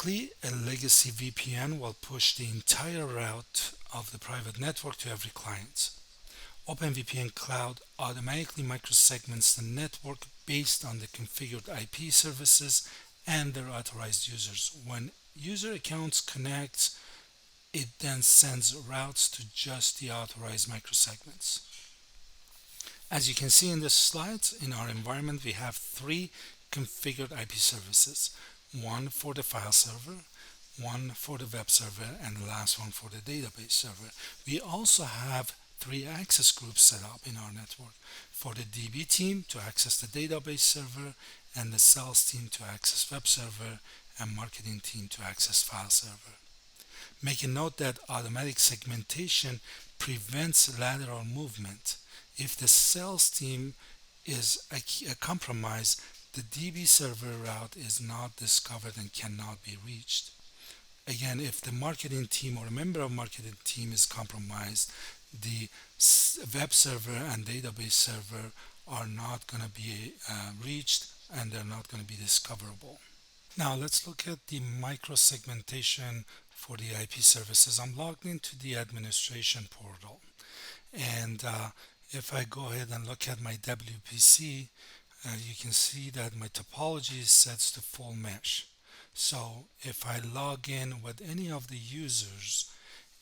Typically, a legacy VPN will push the entire route of the private network to every client. OpenVPN Cloud automatically microsegments the network based on the configured IP services and their authorized users. When user accounts connect, it then sends routes to just the authorized microsegments. As you can see in this slide, in our environment we have three configured IP services. One for the file server, one for the web server, and the last one for the database server. We also have three access groups set up in our network: for the DB team to access the database server, and the sales team to access web server, and marketing team to access file server. Make a note that automatic segmentation prevents lateral movement. If the sales team is compromised, the DB server route is not discovered and cannot be reached. Again, if the marketing team or a member of marketing team is compromised, the web server and database server are not going to be reached, and they're not going to be discoverable. Now let's look at the micro-segmentation for the IP services. I'm logged into the administration portal, and if I go ahead and look at my WPC, you can see that my topology is set to full mesh. So if I log in with any of the users,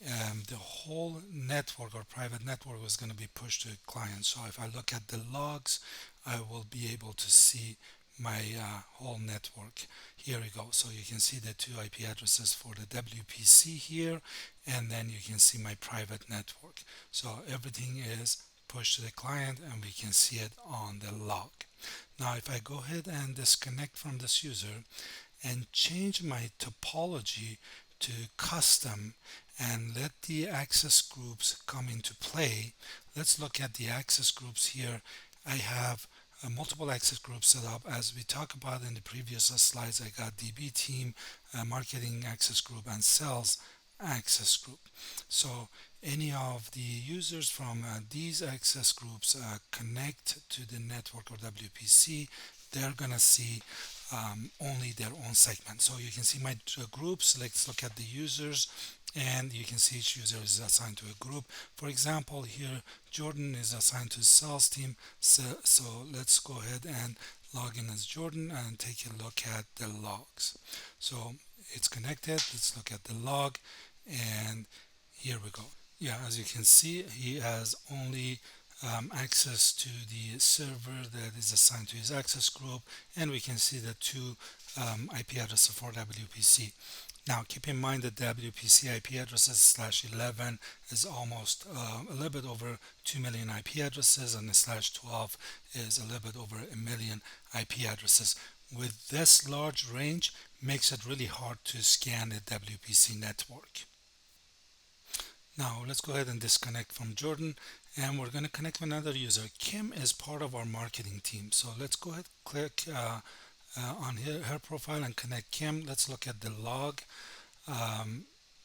the whole network or private network is going to be pushed to a client. So if I look at the logs, I will be able to see my whole network. Here we go. So you can see the two IP addresses for the WPC here, and then you can see my private network. So everything is pushed to the client, and we can see it on the log. Now if I go ahead and disconnect from this user and change my topology to custom and let the access groups come into play, let's look at the access groups here. I have multiple access groups set up. As we talked about in the previous slides, I got DB team, marketing access group, and sales access group. So any of the users from these access groups connect to the network or WPC, they're gonna see only their own segment. So you can see my groups. Let's look at the users, and you can see each user is assigned to a group. For example, here Jordan is assigned to the sales team. So let's go ahead and log in as Jordan and take a look at the logs. So it's connected. Let's look at the log, and here we go. Yeah, as you can see, he has only access to the server that is assigned to his access group, and we can see the two IP addresses for WPC. Now keep in mind that WPC IP addresses /11 is almost a little bit over 2 million IP addresses, and the /12 is a little bit over a million IP addresses. With this large range, makes it really hard to scan the WPC network. Now let's go ahead and disconnect from Jordan, and we're going to connect with another user. Kim is part of our marketing team, so let's go ahead and click on her profile and connect Kim. Let's look at the log.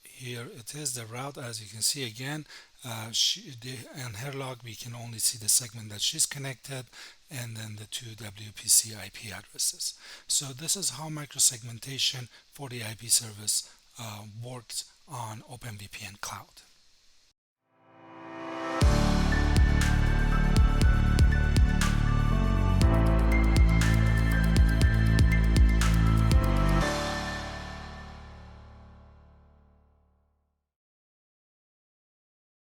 Here it is, the route. As you can see again, in her log we can only see the segment that she's connected, and then the two WPC IP addresses. So this is how microsegmentation for the IP service works on OpenVPN Cloud.